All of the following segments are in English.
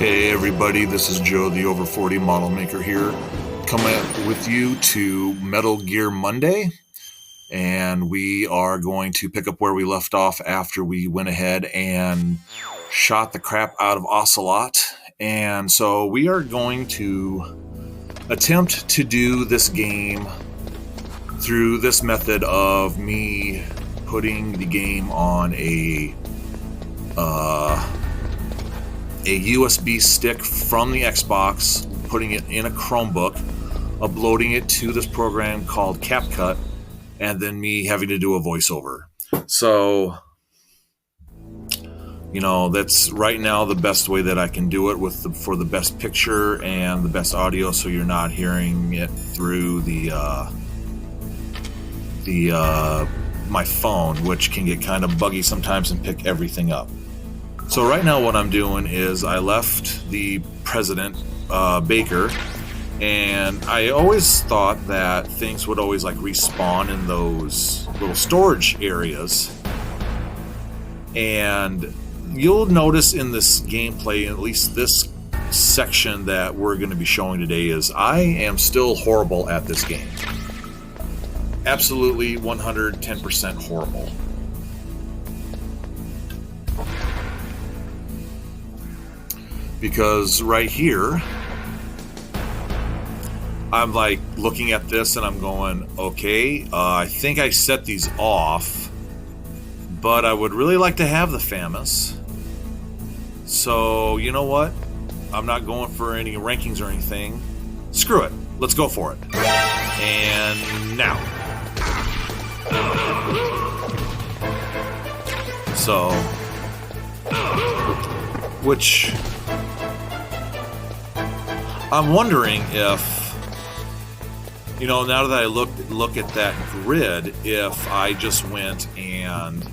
Hey everybody, this is Joe, the Over 40 Model Maker here, coming with you to Metal Gear Monday, and we are going to pick up where we left off after we went ahead and shot the crap out of Ocelot. And so we are going to attempt to do this game through this method of me putting the game on a USB stick from the Xbox, putting it in a Chromebook, uploading it to this program called CapCut, and then me having to do a voiceover. So, you know, that's right now the best way that I can do it for the best picture and the best audio, so you're not hearing it through my phone, which can get kind of buggy sometimes and pick everything up. So right now what I'm doing is I left the President Baker, and I always thought that things would always like respawn in those little storage areas. And you'll notice in this gameplay, at least this section that we're going to be showing today, is I am still horrible at this game. Absolutely 110% horrible. Because right here, I'm like looking at this and I'm going, okay, I think I set these off, but I would really like to have the FAMAS. So, you know what? I'm not going for any rankings or anything. Screw it. Let's go for it. And now. So, which... I'm wondering if, you know, now that I look at that grid, if I just went and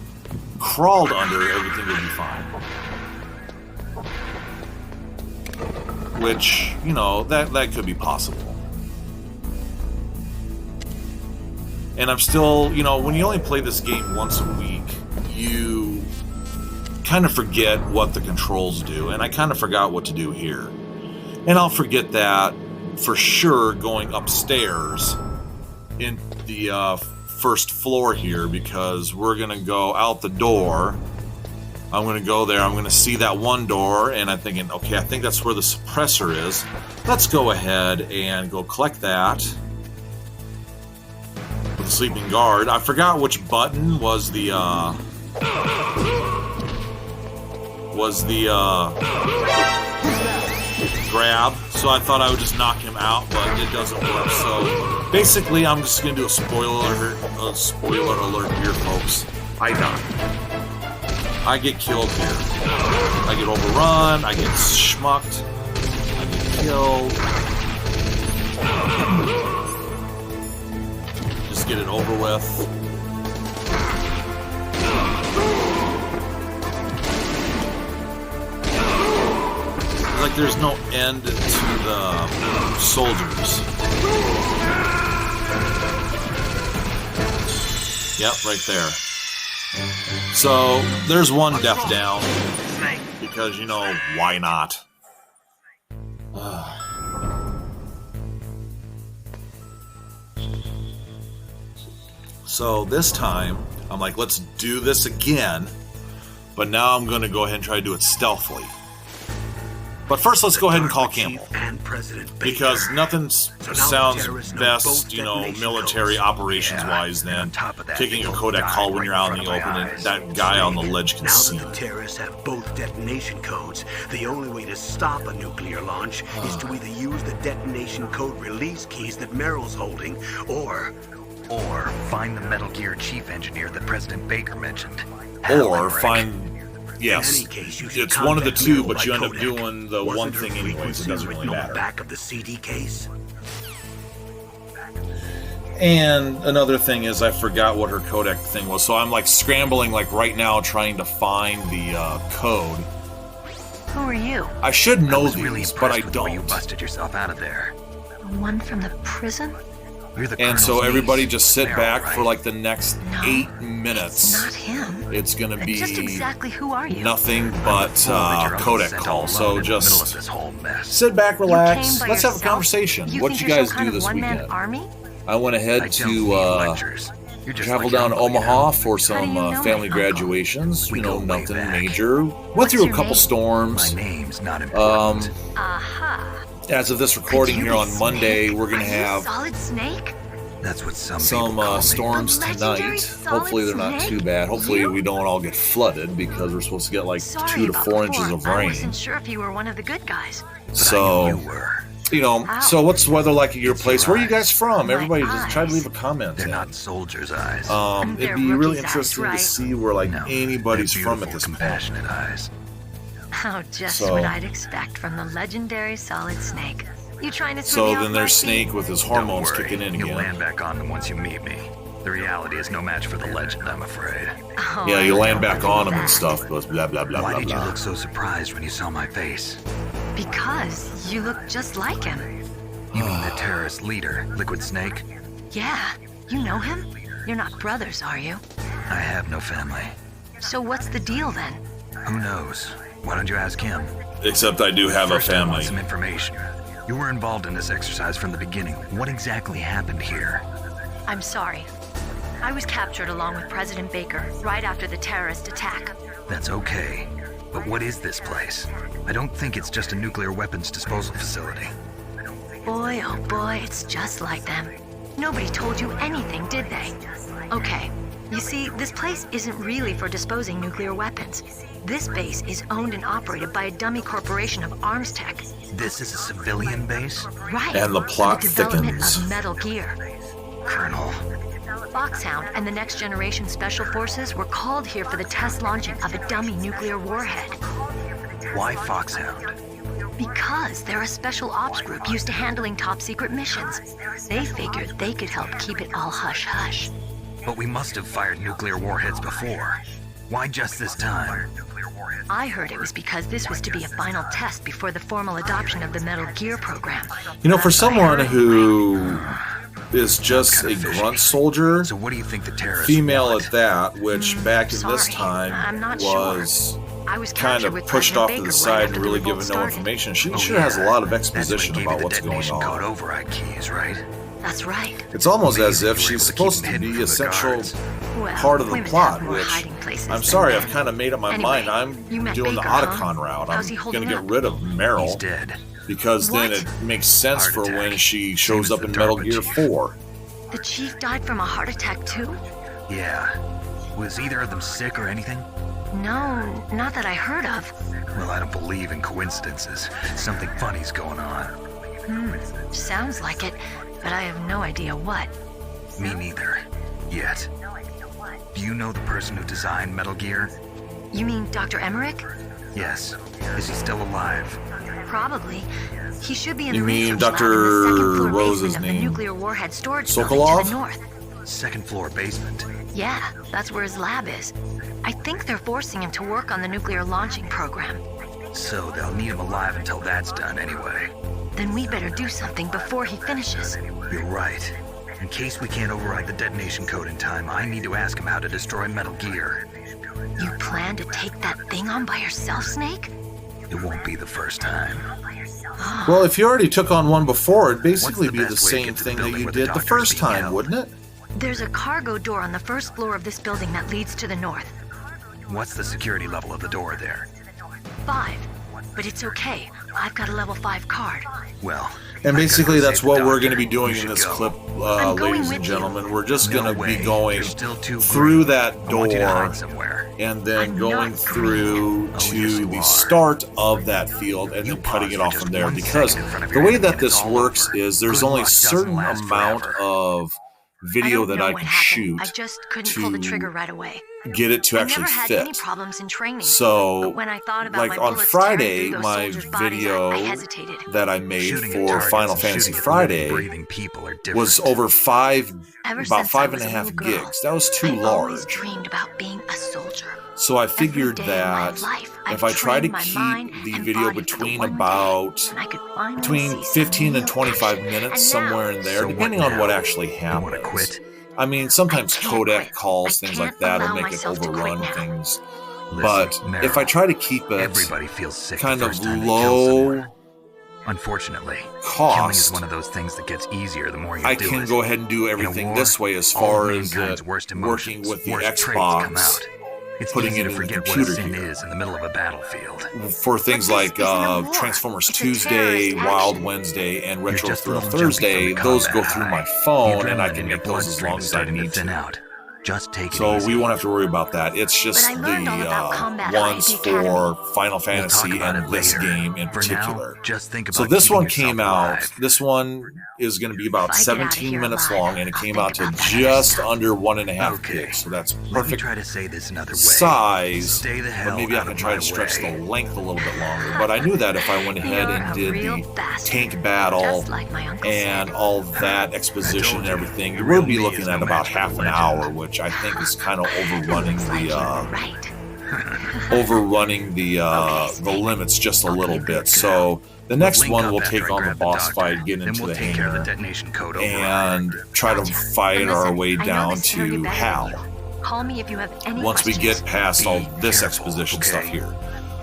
crawled under, everything would be fine. Which, you know, that could be possible. And I'm still, you know, when you only play this game once a week, you kind of forget what the controls do. And I kind of forgot what to do here. And I'll forget that for sure going upstairs in the first floor here, because we're going to go out the door. I'm going to go there. I'm going to see that one door, and I'm thinking, okay, I think that's where the suppressor is. Let's go ahead and go collect that with the sleeping guard. I forgot which button was the grab, so I thought I would just knock him out, but it doesn't work. So basically, I'm just gonna do a spoiler alert here, folks. I die. I get killed here. I get overrun. I get schmucked. I get killed. Just get it over with. Like there's no end to the soldiers. Yep, right there. So there's one death down, because, you know, why not? So this time I'm like, let's do this again, but now I'm going to go ahead and try to do it stealthily. But first, let's go ahead and call Campbell, because nothing sounds best, you know, military operations-wise than taking a codec call when you're out in the open and that guy on the ledge can see. Now that the terrorists have both detonation codes, the only way to stop a nuclear launch is to either use the detonation code release keys that Merrill's holding, or find the Metal Gear chief engineer that President Baker mentioned. Or find... Yes, it's one of the two, but you end up doing the one thing anyways. It doesn't really matter. Back of the CD case. And another thing is, I forgot what her codec thing was, so I'm like scrambling, like right now, trying to find the code. Who are you? I should know these, but I don't. You busted yourself out of there. The one from the prison? You're the And Colonel's so everybody niece. just sit Meryl, back right? for like the next No, 8 minutes. It's not him. It's going to be Just exactly who are you? nothing but Fool that your uncle codec sent call. all So alone in the middle of just this whole mess. sit back, You relax. came by Let's have a yourself? conversation. You What'd think you you're guys some kind do of this one-man weekend? army? I went I ahead don't to need lectures. You're just travel like your down to uncle, you Omaha know? for How do some you know my family uncle? graduations. We You know, go way nothing back. major. Went What's through a your couple name? storms. My name's not important. Aha. As of this recording Could you here be on Monday, Snake? we're going to Are you have Solid Snake? That's what some some people call me. storms The legendary tonight. Solid Hopefully they're not Snake? too bad. Hopefully You? we don't all get flooded because we're supposed to get like Sorry 2 to about 4 before. inches of I rain. wasn't sure if you were one of the good guys. But I So, knew you were. you know, Ow. so what's the weather like at your It's place? your Where are you guys eyes. from? My Everybody just try to eyes. leave a comment. They're in. not soldiers' eyes. It'd They're be really rookies' eyes, interesting right? to see where like No, anybody's they're from at beautiful, this point. compassionate eyes. Oh, just So- what I'd expect from the legendary Solid Snake. You trying to So throw me then off there's my feet? Snake with his Don't hormones worry, kicking in you'll again. land back on them once you meet me. The reality is no match for the legend, I'm afraid. Oh, Yeah, I you land don't back on him believe and that. stuff, but blah blah blah Why blah did you blah. look so surprised when you saw my face? Because you look just like him. You mean the terrorist leader, Liquid Snake? Yeah, you know him? You're not brothers, are you? I have no family. So what's the deal then? Who knows? Why don't you ask him? Except I do have a First, I want family. some information. You were involved in this exercise from the beginning. What exactly happened here? I'm sorry. I was captured along with President Baker right after the terrorist attack. That's okay. But what is this place? I don't think it's just a nuclear weapons disposal facility. Boy, oh boy, it's just like them. Nobody told you anything, did they? Okay, you see, this place isn't really for disposing nuclear weapons. This base is owned and operated by a dummy corporation of arms tech. This is a civilian base? Right. And the plot for the development thickens. of Metal Gear. Colonel, Foxhound and the Next Generation Special Forces were called here for the test launching of a dummy nuclear warhead. why Foxhound? Because they're a special ops group used to handling top secret missions. They figured they could help keep it all hush-hush. But we must have fired nuclear warheads before. Why just this time? I heard it was because this was to be a final test before the formal adoption of the Metal Gear program. You know, for That's what I someone heard who is just a Kinda fishy. grunt soldier, So what do you think the terrorists female want? at that, which back in this sorry, time I'm not was I was kind captured of with pushed President off to Baker the right side after and the really revolt given no started. information. She Oh, sure has a yeah. lot of That's when exposition you gave about me the what's going detonation code on. override keys, right? That's right. It's almost as Amazing if you were she's able to keep supposed them to hidden be from a the central guards. Well, part of the women plot, have more which hiding places I'm than sorry, men. I've kind of made up my Anyway, mind. I'm you met doing the Baker, huh? Otacon route. How's I'm he going holding to get up? rid of He's Meryl dead. because then What? it makes sense Heart for attack. when she Same shows as up the in Metal DARPA Gear chief. 4. The chief died from a heart attack too? Yeah. Was either of them sick or anything? No, not that I heard of. Well, I don't believe in coincidences. Something funny's going on. Sounds like it, but I have no idea what. Me neither. Yet. Do you know the person who designed Metal Gear? You mean Dr. Emmerich? Yes. Is he still alive? Probably. He should be in You the mean research lab Dr. in the second floor Rose's basement of the name? nuclear warhead storage building Sokolov? to the north. Second floor basement. Yeah, that's where his lab is. I think they're forcing him to work on the nuclear launching program. So they'll need him alive until that's done anyway. Then we better do something before he finishes. You're right. In case we can't override the detonation code in time, I need to ask him how to destroy Metal Gear. You plan to take that thing on by yourself, Snake? It won't be the first time. Well, if you already took on one before, it'd basically What's the be the best way to same get to the thing that building you where the did the doctor's first being time, held? wouldn't it? There's a cargo door on the first floor of this building that leads to the north. What's the security level of the door there? 5. But it's okay. I've got a level 5 card. Well, And I basically, gotta that's save the what we're doctor. going to be doing You in should this go. clip, I'm going ladies with and you. gentlemen. We're just No going to way. be going You're still too through green. that I want you to hide door somewhere. and then I'm going not through green. Oh, to yes, you the are. start of that field and You then cutting pause it for off just from there. 1 Because second in front of the your way enemy that and it's this all works over. is there's Good only a luck doesn't certain last amount forever. of I video don't that know I what can happened. shoot I just couldn't pull the to trigger right away. get it to I actually never had any fit. problems in training. So, But when I thought about like my on bullets tearing Friday, through those my soldiers' bodies, video I hesitated. that I made Shooting at for targets Final and Fantasy shooting at Friday living, breathing people are different. was over Ever about since I five was and a a half little girl, gigs. That was too I always large. dreamed about being a soldier. So I figured Every day of my that life, if I've I try to trained my mind keep the and video body for the between one day about when I could finally between see 15 some and real 25 action. minutes, And somewhere now, in there, So what depending on what now? actually You happens. want to quit? I mean, sometimes I can't codec quit. calls, I things like can't that, will allow make it myself to quit overrun now. things. Listen, But Meryl, if I try to keep it everybody feels sick kind the of first time they kill someone. low Unfortunately, killing is cost, one of those things that gets easier the more you I do can it. go ahead and do In a everything war, this way as all far of as mankind's it worst working emotions, with the worst traits come Xbox, out. It's putting easy it to in the forget what a computer sin here. is in the middle of a battlefield. For things But this like isn't a war. Transformers It's a Tuesday, terrorist Wild action. Wednesday, and You're Retro just a Thrill little jumpy Thursday, from the those go combat through my high. phone, The and I adrenaline can in your make those as bloodstream long is as I starting to need thin to. out. Just take it So easy. we won't have to worry about that. It's just But I learned all the about combat high ones at the academy. for Final We'll talk Fantasy about and it this later. game in For now, particular. just think about So this keeping one yourself came out. alive. This one is going to be about If I get out of 17 here minutes alive, long, and it I'll came think out to about that other just stuff. under 1.5 Okay. gigs. So that's Let me perfect try to say this another way. size. Stay the But hell maybe I out can of try my to stretch way. the length a little bit longer. But I knew that if I went ahead You're and a did real the bastard. tank battle Just like my Uncle and Sam. all that exposition and you, everything, the you real will be me looking is at no about match for half the an legend. hour, which I think is kind of overrunning Looks like the you were right. the limits just a I'll little give you a bit. So the next Link one up we'll after take I on the grab the boss doctor. fight, get Then into we'll the take care of the hangar, detonation code override. and try to Gotcha. fight And our listen, way I know down this interview to better Hal. than you. Call me if you have any Once we questions. get past all Be this careful, exposition okay? stuff here.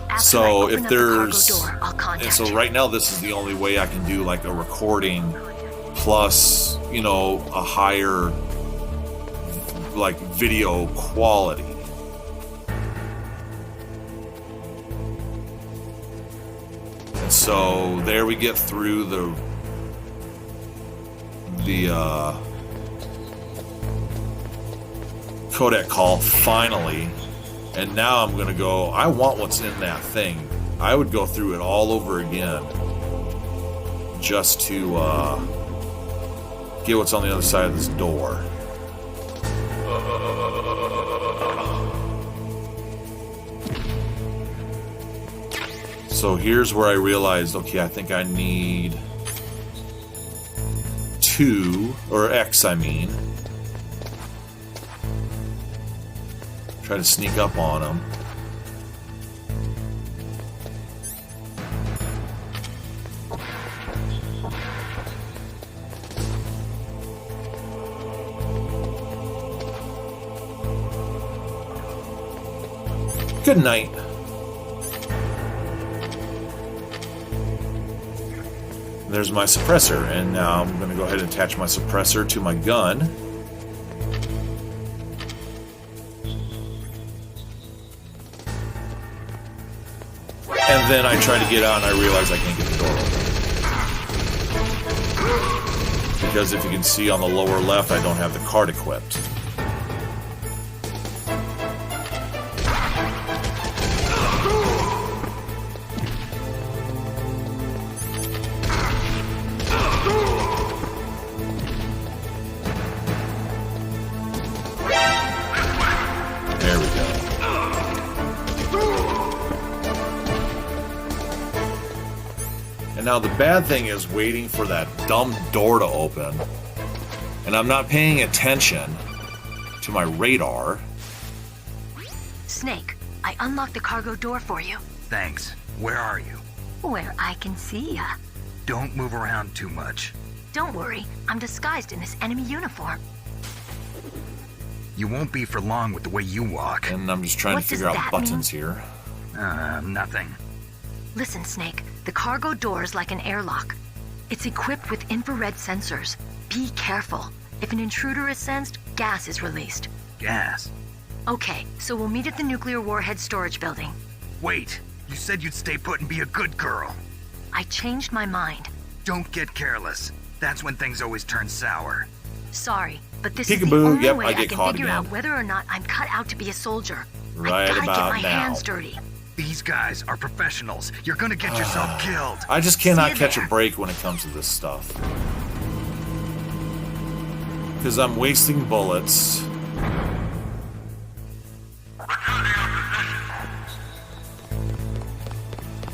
After I So open if up the cargo there's, door, I'll contact and so you. right now this is the only way I can do like a recording plus, you know, a higher like video quality. And so there we get through the codec call finally. And now I'm going to go, I want what's in that thing. I would go through it all over again just to get what's on the other side of this door. So here's where I realized, okay, I think I need 2, or X, I mean. Try to sneak up on him. Good night. There's my suppressor, and now I'm going to go ahead and attach my suppressor to my gun. And then I try to get out, and I realize I can't get the door open. Because if you can see on the lower left, I don't have the card equipped. There we go. And now the bad thing is waiting for that dumb door to open. And I'm not paying attention to my radar. Snake, I unlocked the cargo door for you. Thanks. Where are you? Where I can see ya. Don't move around too much. Don't worry, I'm disguised in this enemy uniform. You won't be for long with the way you walk. And I'm just trying What to does figure out that buttons here. Nothing. Listen, Snake, the cargo door is like an airlock. It's equipped with infrared sensors. Be careful. If an intruder is sensed, gas is released. Gas. Okay, so we'll meet at the nuclear warhead storage building. Wait, you said you'd stay put and be a good girl. I changed my mind. Don't get careless. That's when things always turn sour. Sorry, but this is the Peekaboo, only yep, way I I get can caught figure again. out whether or not I'm cut out to be a soldier. Right I gotta about get my now. hands dirty. These guys are professionals. You're gonna get yourself killed. I just cannot See you catch a there. break when it comes to this stuff. Because I'm wasting bullets.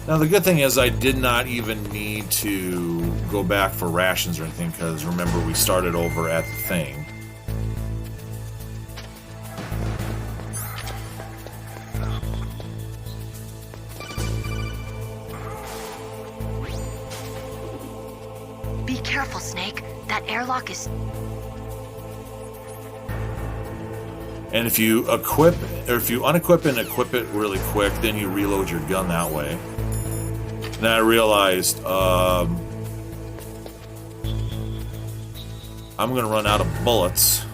Now the good thing is I did not even need to go back for rations or anything, because remember we started over at the thing. careful, Snake. That airlock is... And if you unequip and equip it really quick, then you reload your gun that way. Then I realized I'm going to run out of bullets.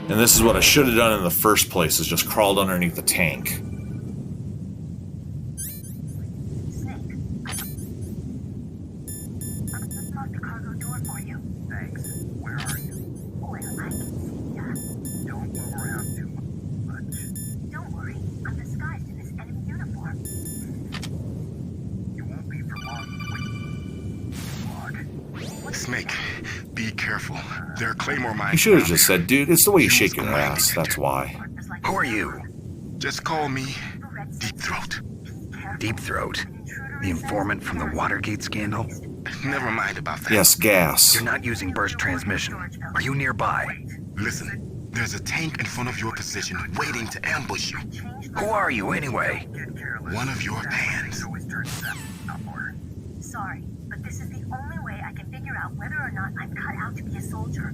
And this is what I should have done in the first place, is just crawled underneath the tank. Unlock the cargo door for you. Thanks. Where are you? Well, I can see ya. Don't move around too much. Don't worry. I'm disguised in this enemy uniform. You won't be for long. Snake, be careful. There are Claymore mines. You should have around just here. said, dude, it's the way you Use shake your a lie ass, detector. that's why. Who are you? Just call me Deep Throat. Deep Throat? The informant from the Watergate scandal? Never mind about that. Yes, gas. You're not using burst transmission. Are you nearby? Listen, there's a tank in front of your position waiting to ambush you. Who are you anyway? One of your pans. Sorry, but this is the only way I can figure out whether or not I'm cut out to be a soldier.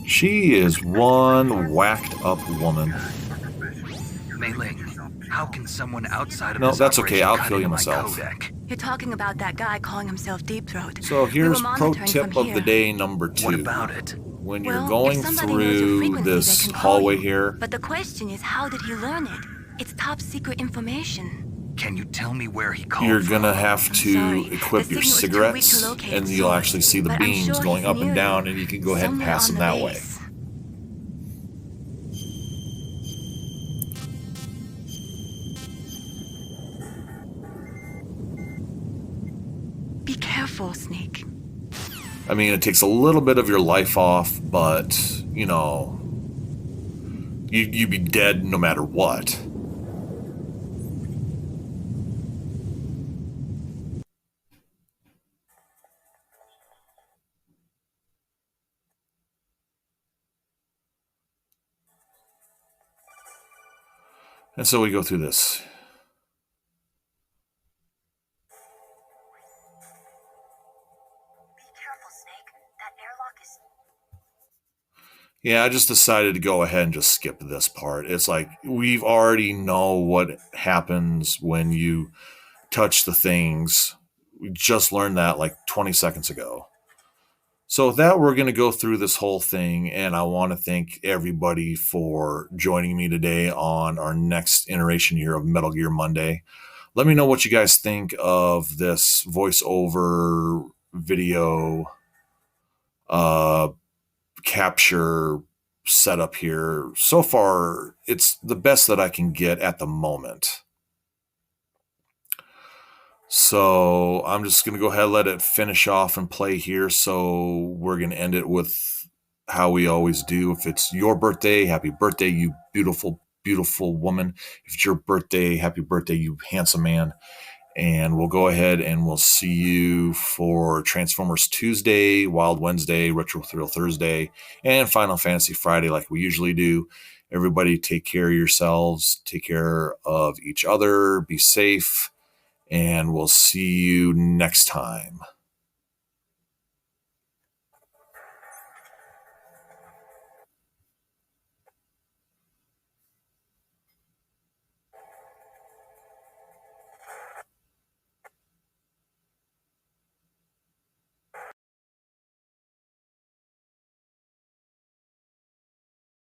She is one whacked up woman. Mei Ling, how can someone outside of No, this that's okay. operation I'll cut kill you into my myself. codec? You're talking about that guy calling himself Deep Throat. So We here's were pro monitoring tip from of the here. day number 2. What about it? When you're Well, going if somebody knows your through frequency, they this can call hallway you. here, But the question is, how did he learn it? It's top secret information. Can you tell me where he called you're from? gonna have to Sorry, equip the your signal is too weak to cigarettes, locate and its you'll source, actually see the but I'm beams sure going he's up and near down, you, and you can go ahead and somewhere pass on them the that way. base. Be careful, Snake. I mean, it takes a little bit of your life off, but, you know, you'd be dead no matter what. And so we go through this. Be careful, Snake. That airlock is... Yeah, I just decided to go ahead and just skip this part. It's like, we've already know what happens when you touch the things. We just learned that like 20 seconds ago. So with that, we're going to go through this whole thing, and I want to thank everybody for joining me today on our next iteration here of Metal Gear Monday. Let me know what you guys think of this voiceover video capture setup here. So far, it's the best that I can get at the moment. So I'm just going to go ahead and let it finish off and play here. So we're going to end it with how we always do. If it's your birthday, happy birthday, you beautiful, beautiful woman. If it's your birthday, happy birthday, you handsome man. And we'll go ahead and we'll see you for Transformers Tuesday, Wild Wednesday, Retro Thrill Thursday, and Final Fantasy Friday like we usually do. Everybody take care of yourselves. Take care of each other. Be safe. And we'll see you next time.